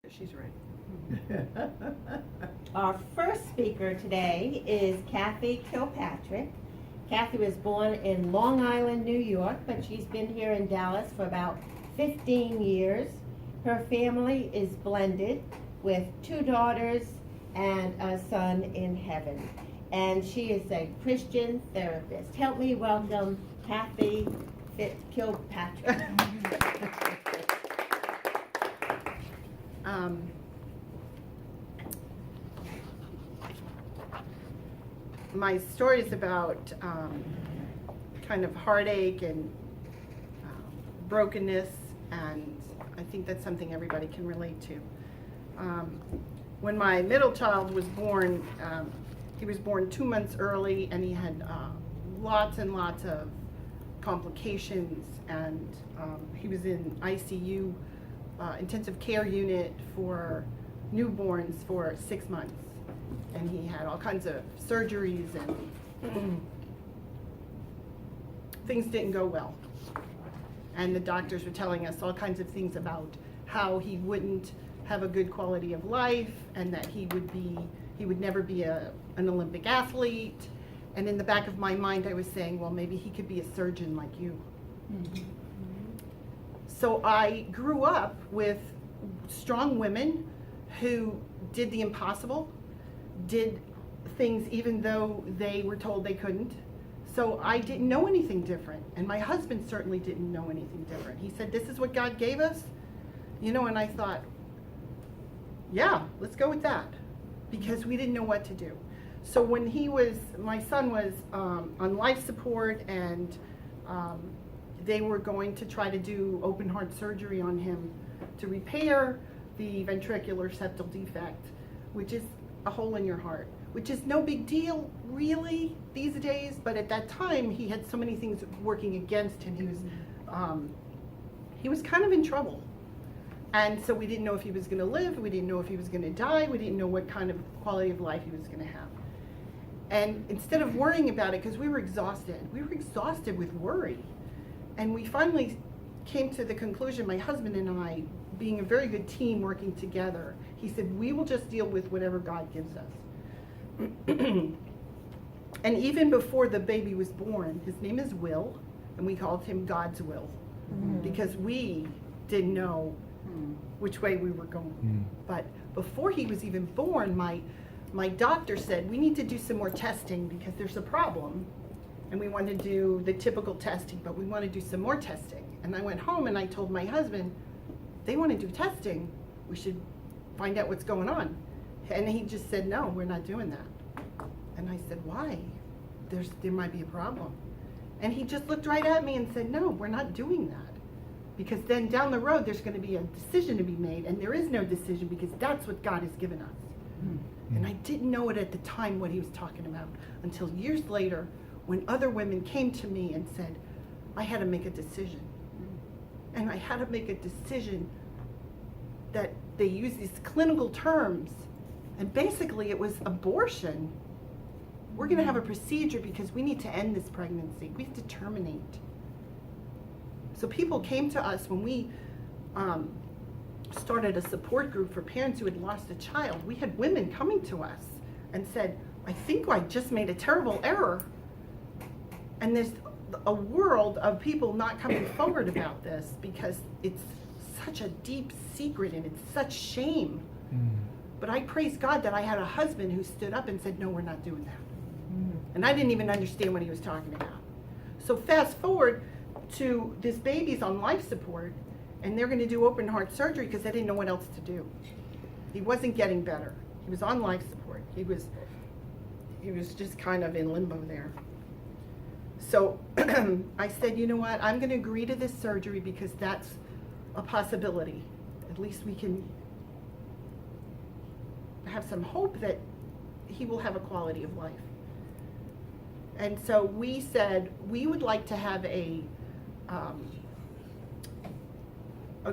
She's ready. Our first speaker today is Cathy Kilpatrick. Cathy was born in Long Island, New York, but she's been here in Dallas for about 15 years. Her family is blended with 2 daughters and a son in heaven. And she is a Christian therapist. Help me welcome Cathy Kilpatrick. My story is about kind of heartache and brokenness, and I think that's something everybody can relate to. When my middle child was born, he was born 2 months early, and he had lots and lots of complications, and he was in ICU, intensive care unit for newborns for 6 months. And he had all kinds of surgeries, and things didn't go well. And the doctors were telling us all kinds of things about how he wouldn't have a good quality of life, and that he would never be an Olympic athlete. And in the back of my mind, I was saying, well, maybe he could be a surgeon like you. Mm-hmm. So I grew up with strong women who did the impossible, did things even though they were told they couldn't. So I didn't know anything different, and my husband certainly didn't know anything different. He said, this is what God gave us, and I thought, yeah, let's go with that, because we didn't know what to do. So when my son was on life support, and they were going to try to do open heart surgery on him to repair the ventricular septal defect, which is a hole in your heart, which is no big deal really these days, but at that time he had so many things working against him. He was kind of in trouble, and so we didn't know if he was going to live, we didn't know if he was going to die, we didn't know what kind of quality of life he was going to have. And instead of worrying about it, because we were exhausted with worry, and we finally came to the conclusion, my husband and I, being a very good team working together, he said, we will just deal with whatever God gives us. And even before the baby was born, his name is Will, and we called him God's Will, because we didn't know which way we were going. But before he was even born, my doctor said, we need to do some more testing because there's a problem. And we want to do the typical testing, but we want to do some more testing. And I went home and I told my husband, they want to do testing, we should find out what's going on. And he just said, no, we're not doing that. And I said, why? There might be a problem. And he just looked right at me and said, no, we're not doing that. Because then down the road, there's going to be a decision to be made, and there is no decision because that's what God has given us. And I didn't know it at the time what he was talking about until years later when other women came to me and said, I had to make a decision. And I had to make a decision that they use these clinical terms, and basically it was abortion. We're going to have a procedure because we need to end this pregnancy. We have to terminate. So people came to us when we started a support group for parents who had lost a child. We had women coming to us and said, I think I just made a terrible error. And there's a world of people not coming forward about this because it's such a deep secret and it's such shame. But I praise God that I had a husband who stood up and said, no, we're not doing that. And I didn't even understand what he was talking about. So fast forward to this baby's on life support, and they're going to do open heart surgery because they didn't know what else to do. He wasn't getting better. He was on life support. He was just kind of in limbo there. So I said, you know what, I'm going to agree to this surgery because that's a possibility. At least we can have some hope that he will have a quality of life. And so we said we would like to have a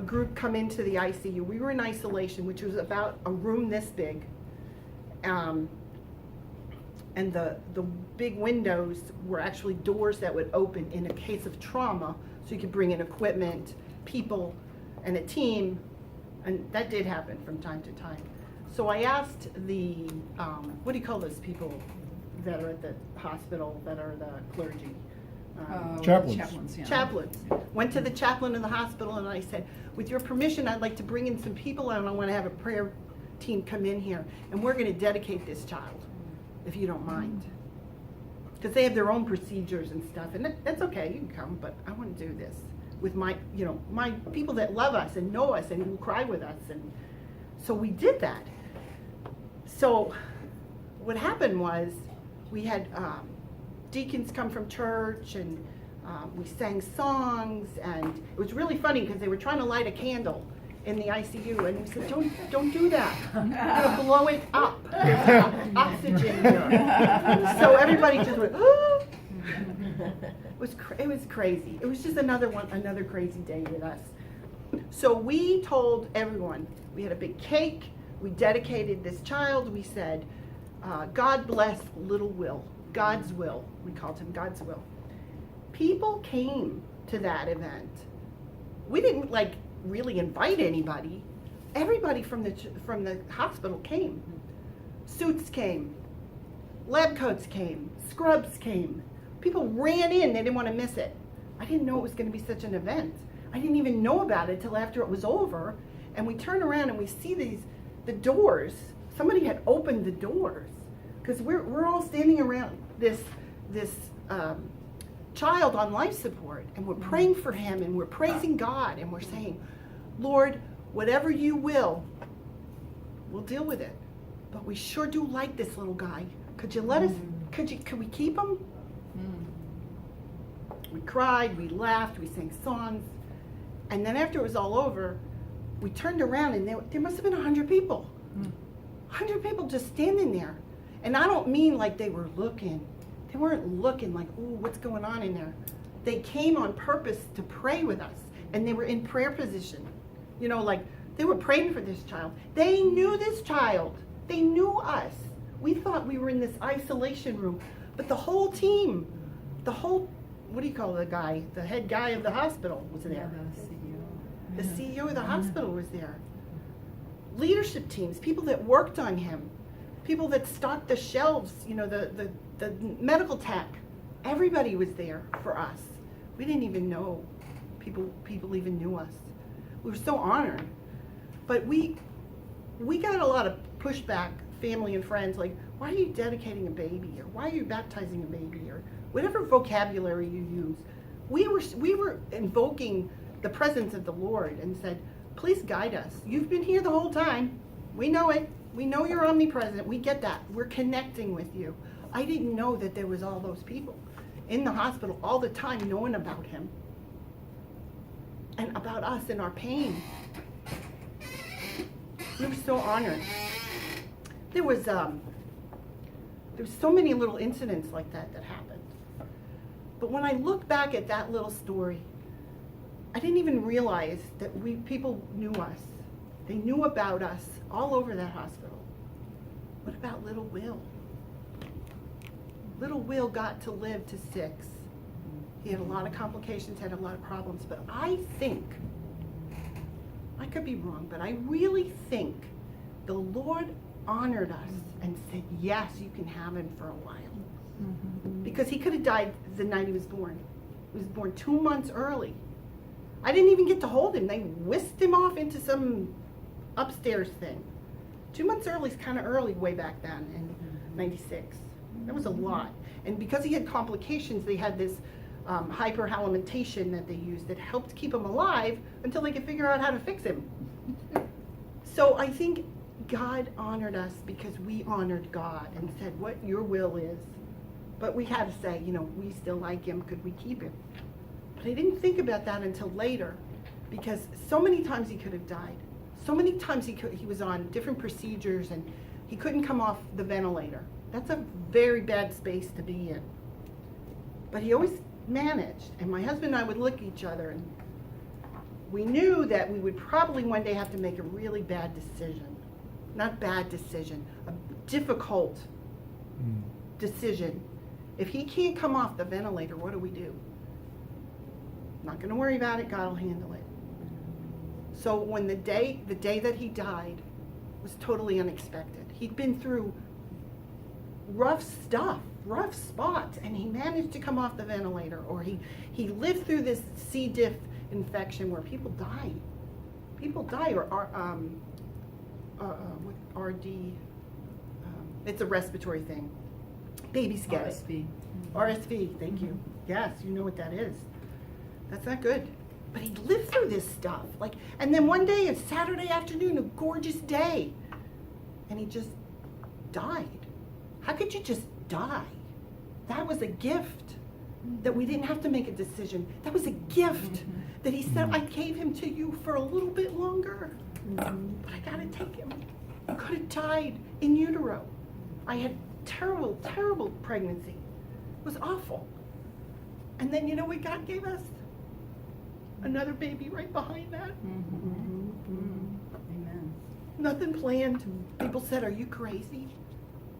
group come into the ICU. We were in isolation, which was about a room this big. And the big windows were actually doors that would open in a case of trauma, so you could bring in equipment, people, and a team And that did happen from time to time. So I asked the, what do you call those people that are at the hospital, that are the clergy? Chaplains. Yeah. Chaplains. Went to the chaplain in the hospital and I said, with your permission, I'd like to bring in some people and I want to have a prayer team come in here and we're going to dedicate this child, if you don't mind. Because they have their own procedures and stuff, and that's okay, you can come, but I want to do this with my, my people that love us and know us and will cry with us. And so we did that. So what happened was we had deacons come from church and we sang songs, and it was really funny because they were trying to light a candle in the ICU, and we said, don't do that. You're gonna blow it up. There's oxygen here. So everybody just went, oh. It was crazy. It was just another crazy day with us. So we told everyone, we had a big cake, we dedicated this child, we said, God bless little Will, God's will. We called him God's will. People came to that event. We didn't really invite anybody. Everybody from the hospital came. Suits came, lab coats came, scrubs came. People ran in, they didn't want to miss it. I didn't know it was going to be such an event. I didn't even know about it till after it was over. And we turn around and we see the doors. Somebody had opened the doors because we're all standing around this child on life support, and we're praying for him, and we're praising God, and we're saying, Lord, whatever you will, we'll deal with it. But we sure do like this little guy. Could you let us? Could we keep him? We cried, we laughed, we sang songs, and then after it was all over, we turned around and there must have been 100 people. 100 people just standing there. And I don't mean like they were looking. They weren't looking like, ooh, what's going on in there? They came on purpose to pray with us, and they were in prayer position. They were praying for this child. They knew this child. They knew us. We thought we were in this isolation room, but the whole team, what do you call the guy? The head guy of the hospital was there. The CEO of the hospital was there. Leadership teams, people that worked on him, people that stocked the shelves, the medical tech. Everybody was there for us. We didn't even know people even knew us. We were so honored. But we got a lot of pushback, family and friends, like, why are you dedicating a baby? Or why are you baptizing a baby? Or whatever vocabulary you use. We were invoking the presence of the Lord and said, please guide us. You've been here the whole time. We know it. We know you're omnipresent. We get that. We're connecting with you. I didn't know that there was all those people in the hospital all the time knowing about him and about us and our pain. We were so honored. There was so many little incidents like that happened. But when I look back at that little story, I didn't even realize that people knew us. They knew about us all over that hospital. What about little Will? Little Will got to live to 6. He had a lot of complications, had a lot of problems, but I think, I could be wrong, but I really think the Lord honored us and said, yes, you can have him for a while. Because he could have died the night he was born. He was born 2 months early. I didn't even get to hold him. They whisked him off into some upstairs thing. 2 months early is kind of early way back then in 96. That was a lot. And because he had complications, they had this hyperalimentation that they used that helped keep him alive until they could figure out how to fix him. So I think God honored us because we honored God and said what your will is. But we had to say, we still like him, could we keep him? But I didn't think about that until later, because so many times he could have died. So many times he was on different procedures and he couldn't come off the ventilator. That's a very bad space to be in. But he always managed, and my husband and I would look at each other and we knew that we would probably one day have to make a really bad decision. Not bad decision, a difficult decision. If he can't come off the ventilator, what do we do? Not going to worry about it, God will handle it. So when the day that he died was totally unexpected. He'd been through rough stuff, rough spots, and he managed to come off the ventilator, or he lived through this C. diff infection where people die. People die, or RD, it's a respiratory thing. Babies get RSV. RSV, thank you. Yes, you know what that is. That's not good. But he lived through this stuff. And then one day, a Saturday afternoon, a gorgeous day, and he just died. How could you just die? That was a gift that we didn't have to make a decision. That was a gift that he said, I gave him to you for a little bit longer, but I gotta take him. I could have died in utero. I had terrible, terrible pregnancy. It was awful. And then you know what God gave us? Another baby right behind that. Amen. Nothing planned. People said, are you crazy?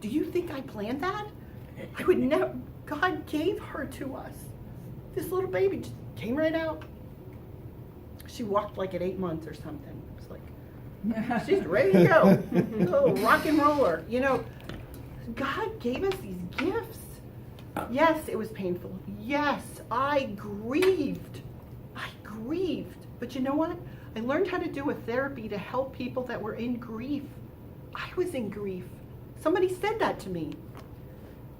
Do you think I planned that? I would never. God gave her to us. This little baby just came right out. She walked like at 8 months or something. It was like, she's ready to go. Little rock and roller. You know, God gave us these gifts. Yes, it was painful. Yes, I grieved. But you know what? I learned how to do a therapy to help people that were in grief. I was in grief. Somebody said that to me.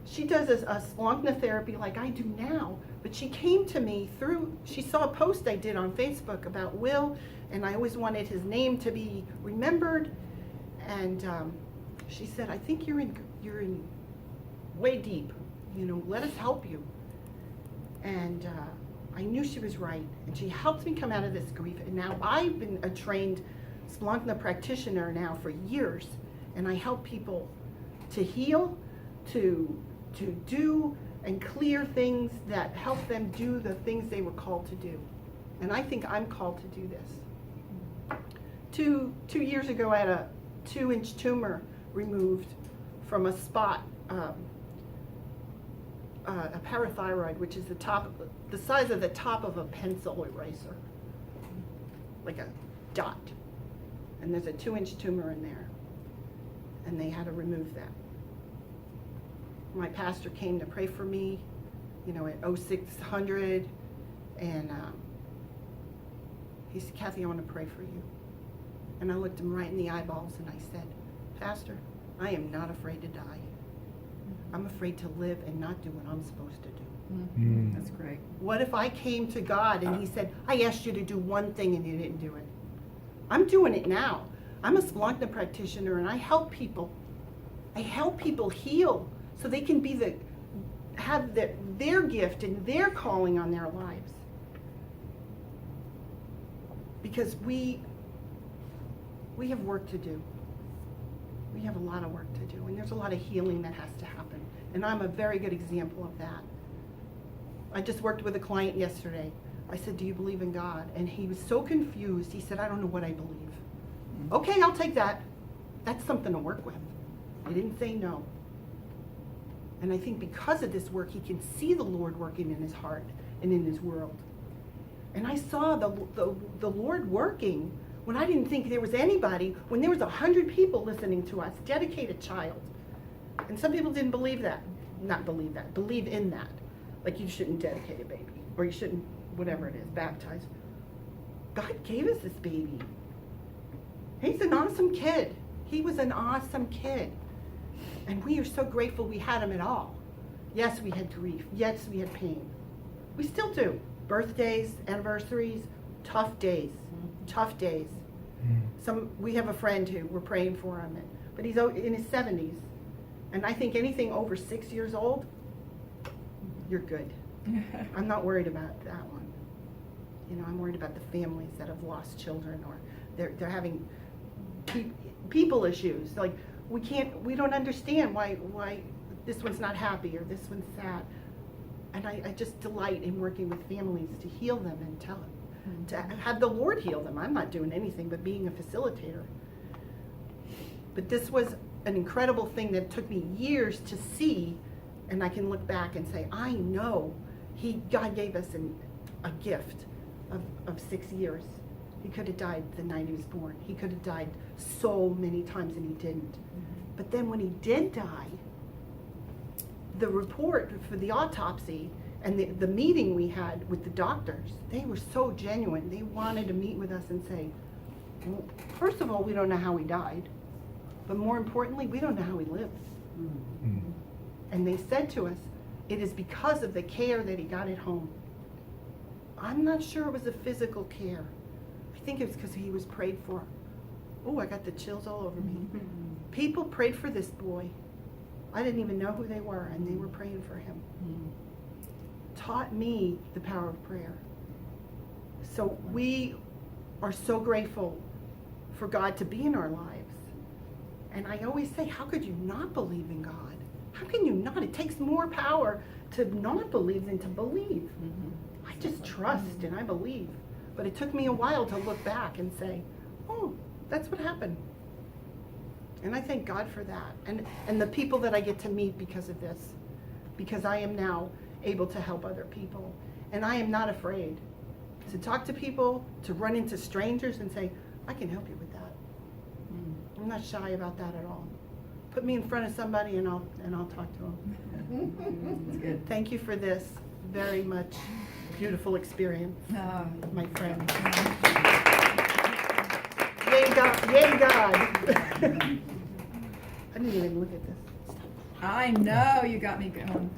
She does a Splankna therapy like I do now, but she came to me she saw a post I did on Facebook about Will, and I always wanted his name to be remembered. And she said, I think you're in way deep. You know, let us help you. And I knew she was right, and she helped me come out of this grief. And now I've been a trained Splankna practitioner now for years, and I help people to heal, to do and clear things that help them do the things they were called to do. And I think I'm called to do this. Two years ago, I had a 2-inch tumor removed from a spot, a parathyroid, which is the size of the top of a pencil eraser, like a dot. And there's a 2-inch tumor in there, and they had to remove that. My pastor came to pray for me, you know, at 0600, and he said, Cathy, I want to pray for you. And I looked him right in the eyeballs and I said, Pastor, I am not afraid to die. I'm afraid to live and not do what I'm supposed to do. That's great. What if I came to God and he said, I asked you to do one thing and you didn't do it? I'm doing it now. I'm a Splankna practitioner, and I help people. I help people heal so they can have their gift and their calling on their lives. Because we have work to do. We have a lot of work to do, and there's a lot of healing that has to happen. And I'm a very good example of that. I just worked with a client yesterday. I said, do you believe in God? And he was so confused. He said, I don't know what I believe. Okay, I'll take that. That's something to work with. He didn't say no. And I think because of this work, he can see the Lord working in his heart and in his world. And I saw the Lord working when I didn't think there was anybody, when there was 100 people listening to us, dedicated child. And some people didn't believe that. Not believe that. Believe in that. Like you shouldn't dedicate a baby. Or you shouldn't, whatever it is, baptize. God gave us this baby. He's an awesome kid. He was an awesome kid. And we are so grateful we had him at all. Yes, we had grief. Yes, we had pain. We still do. Birthdays, anniversaries, tough days. Tough days. We have a friend who we're praying for him, but he's in his 70s. And I think anything over 6 years old, you're good. I'm not worried about that one. You know, I'm worried about the families that have lost children, or they're having people issues. Like we don't understand why this one's not happy or this one's sad. And I just delight in working with families to heal them and tell them, to have the Lord heal them. I'm not doing anything but being a facilitator. But this was an incredible thing that took me years to see, and I can look back and say, I know God gave us a gift of 6 years. He could have died the night he was born. He could have died so many times, and he didn't. But then when he did die, the report for the autopsy and the meeting we had with the doctors, they were so genuine. They wanted to meet with us and say, well, first of all, we don't know how he died, but more importantly, we don't know how he lived. And they said to us, it is because of the care that he got at home. I'm not sure it was a physical care. I think it was because he was prayed for. Oh, I got the chills all over me. People prayed for this boy. I didn't even know who they were, and they were praying for him. Taught me the power of prayer. So we are so grateful for God to be in our lives. And I always say, how could you not believe in God? How can you not? It takes more power to not believe than to believe. I just trust and I believe. But it took me a while to look back and say, oh, that's what happened. And I thank God for that. And the people that I get to meet because of this. Because I am now able to help other people. And I am not afraid to talk to people, to run into strangers and say, I can help you with that. I'm not shy about that at all. Put me in front of somebody and I'll talk to them. Thank you for this very much beautiful experience, my friend. Yay God! Yay God! I didn't even look at this. I know, you got me going.